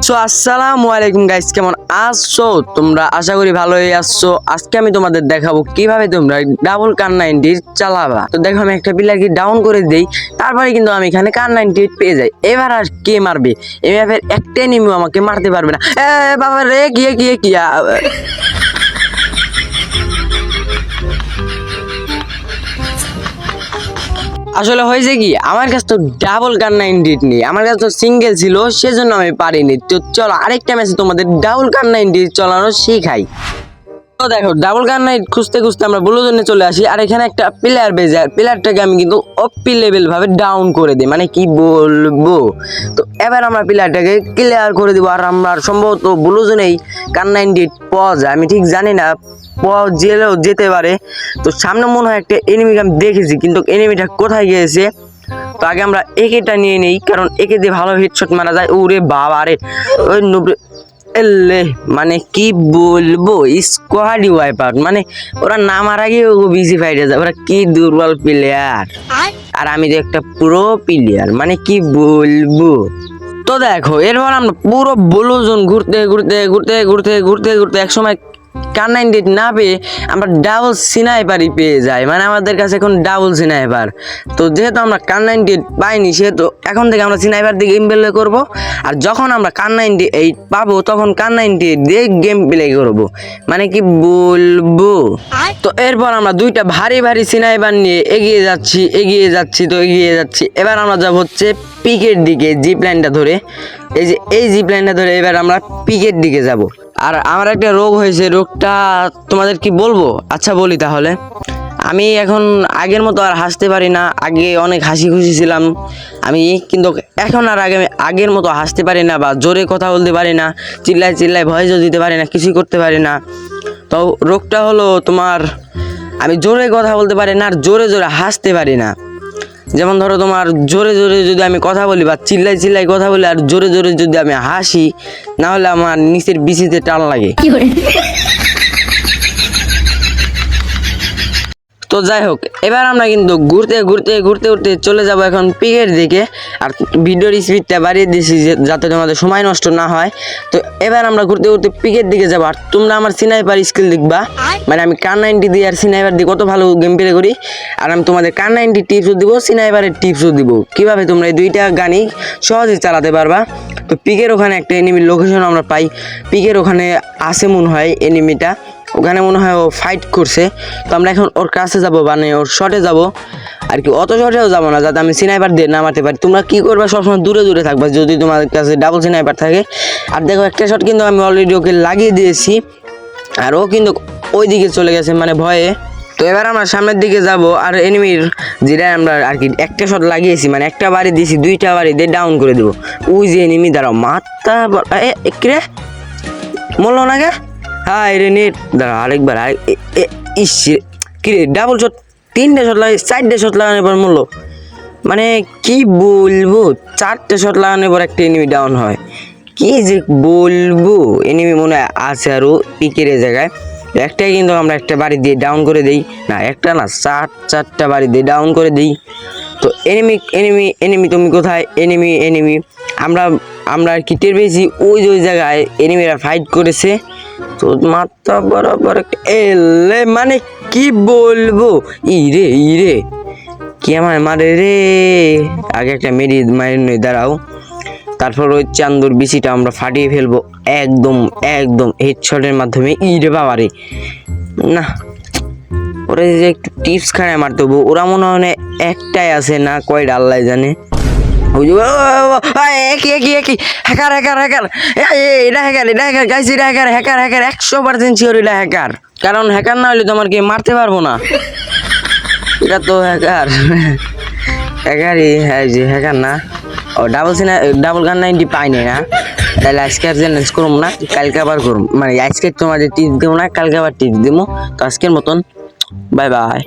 So আসসালামু আলাইকুম guys, কেমন আছো তোমরা? আশা করি ভালোই আছো। আজকে আমি তোমাদের দেখাবো কিভাবে তোমরা ডাবল কার 90 চালাবা। তো দেখো, আমি একটা প্লেয়ারকে ডাউন করে দেই, তারপরে কিন্তু আমি এখানে কার 98 পেয়ে যাই। এবার আর কে মারবে? এই ম্যাপের একটা এনিমিও আমাকে মারতে পারবে না। বাবা রে, কি আসলে হয়েছে কি, আমার কাছে তো ডাবল কার 98 নেই, আমার কাছে তো সিঙ্গেল ছিল, সেজন্য আমি পারিনি। তো চলো আরেকটা ম্যাচে তোমাদের ডাবল কার 98 চালানো শেখাই। তো দেখো, ডাবল কার 98 খুঁজতে খুঁজতে আমরা ব্লু জোনে চলে আসি, আর এখানে একটা প্লেয়ার বেজে, আর প্লেয়ারটাকে আমি কিন্তু অপি লেভেল ভাবে ডাউন করে দিই, মানে কি বলবো। তো এবার আমরা প্লেয়ারটাকে ক্লিয়ার করে দিব, আর আমরা সম্ভবত ব্লু জোনেই কার 98 পাওয়া যায়, আমি ঠিক জানি না, পাওয়া জেলেও যেতে পারে। তো সামনে মনে হয় একটা এনিমিকে আমি দেখেছি, কিন্তু এনিমিটা কোথায় গিয়েছে। তো আগে আমরা একেটা নিয়ে নেই, কারণ একে দিয়ে ভালো হেডশট মারা যায়। ওরে বাবা রে, ওই এলে মানে কি বলবো, স্কোয়াডি ওয়াইপার, মানে ওরা নামার আগে বিজি ফাইটে যায়। ওরা কি দুর্বল প্লেয়ার, আর আমি তো একটা পুরো প্লেয়ার, মানে কি বলবো। তো দেখো, এরপর আমরা পুরো ব্লু জোন ঘুরতে ঘুরতে ঘুরতে ঘুরতে ঘুরতে ঘুরতে একসময় কার 98 না পেয়ে আমরা ডাবল স্নাইপারই পেয়ে যাই, মানে আমাদের কাছে এখন ডাবল স্নাইপার। তো যেহেতু আমরা কার 98 পাইনি, সেহেতু এখন থেকে আমরা স্নাইপার দিয়ে গেম প্লে করবো, আর যখন আমরা কার 98 পাবো তখন কার 98 দিয়ে গেম প্লে করবো, মানে কি বলবো। তো এরপর আমরা দুইটা ভারী ভারী স্নাইপার নিয়ে এগিয়ে যাচ্ছি। এবার আমরা যাব হচ্ছে পিকের দিকে, জিপ লাইনটা ধরে, এই জিপ লাইনটা ধরে এবার আমরা পিকের দিকে যাব। আর আমার একটা রোগ হয়েছে, রোগটা তোমাদের কি বলবো? আচ্ছা বলি তাহলে। আমি এখন আগের মতো আর হাসতে পারি না। আগে অনেক হাসি খুশি ছিলাম আমি, কিন্তু এখন আর আগের মতো হাসতে পারি না, বা জোরে কথা বলতে পারি না, চিল্লায় ভয়েসও দিতে পারি না, কিছুই করতে পারি না। তো রোগটা হলো তোমার, আমি জোরে কথা বলতে পারি না, আর জোরে জোরে হাসতে পারি না। যেমন ধরো, তোমার জোরে জোরে যদি আমি কথা বলি বা চিল্লাই কথা বলি, আর জোরে জোরে যদি আমি হাসি, না হলে আমার নিচের বিচিতে টান লাগে। তো যাই হোক, এবার আমরা কিন্তু ঘুরতে চলে যাব এখন পিকের দিকে। আর ভিডিওর স্পিডটা বাড়িয়ে দিয়েছি যাতে তোমাদের সময় নষ্ট না হয়। তো এবার আমরা ঘুরতে পিকের দিকে যাবো, আর তোমরা আমার স্নাইপার স্কিল দেখবা, মানে আমি কার 90 দিয়ে আর স্নাইপার দিয়ে কত ভালো গেম প্লে করি। আর আমি তোমাদের কার 90 টিপসও দিব, স্নাইপারের টিপসও দিব, কিভাবে তোমরা এই দুইটা গানই সহজে চালাতে পারবা। তো পিকের ওখানে একটা এনিমির লোকেশন আমরা পাই, পিকের ওখানে আসে মনে হয় এনিমিটা, ওখানে মনে হয় ও ফাইট করছে। তো আমরা এখন ওর কাছে যাব, মানে ওর শটে যাব, আর কি অত শটেও যাবো না, যাতে আমি স্নাইপার দিয়ে নামাতে পারি। তোমরা কি করবা, সবসময় দূরে থাকবা যদি তোমাদের কাছে ডাবল স্নাইপার থাকে। আর দেখো, একটা শট কিন্তু আমি অলরেডি ওকে লাগিয়ে দিয়েছি, আর ও কিন্তু ওই দিকে চলে গেছে, মানে ভয়ে। তো এবার আমরা সামনের দিকে যাব, আর এনিমির যেটা আমরা আর কি একটা শট লাগিয়েছি, মানে একটা বাড়ি দিয়েছি, দুইটা বাড়ি দিয়ে ডাউন করে দেবো। ওই যে এনিমি, দাঁড়াও, মাথা রে মরলো না কে? হাই রে নেট, দাঁড়া আরেকবার, কিরে ডাবল শট, 3টে শট লাগে, 4টে শট লাগানোর পর মরলো, মানে কি বলবো, 4টে শট লাগানোর পর একটা এনিমি ডাউন হয়, কি যে বলবো। এনিমি মনে হয় আছে আরও পিকের জায়গায়, একটাই কিন্তু আমরা একটা বাড়ি দিয়ে ডাউন করে দিই, না একটা না, চারটা বাড়ি দিয়ে ডাউন করে দিই। তো এনিমি তুমি কোথায়? এনিমি আমরা আর কি টের পেয়েছি, ওই জায়গায় এনিমিরা ফাইট করেছে। তো মাথা বরাবর এলে, মানে কি বলবো, ইরে কি আমায় মারে রে। আগে একটা মারি দাঁড়াও, তারপর ওই চান্দুর বিচিটা আমরা ফাটিয়ে ফেলবো একদম হেডশটের মাধ্যমে। ইরে বাবা রে, না ওরা যে একটু টিপস খায় মারতে হবো, ওরা মনে হয় একটাই আছে না কয়টা আল্লাহ জানে। হ্যাকার গাইস, এটা হ্যাকার 100% শিওর এটা হ্যাকার, কারণ হ্যাকার না হলে তোমার কি মারতে পারবো না। এটা তো হ্যাকারই, হ্যাঁ যে হ্যাকার না। ও ডাবল কার 90 পাইনি না, তাহলে আজকে আর চ্যালেঞ্জ করবো না, কালকে আবার করবো, মানে আজকে তোমাদের টিপস দেবো না, কালকে আবার টিপস দেবো। তো আজকের মতন বাই বাই।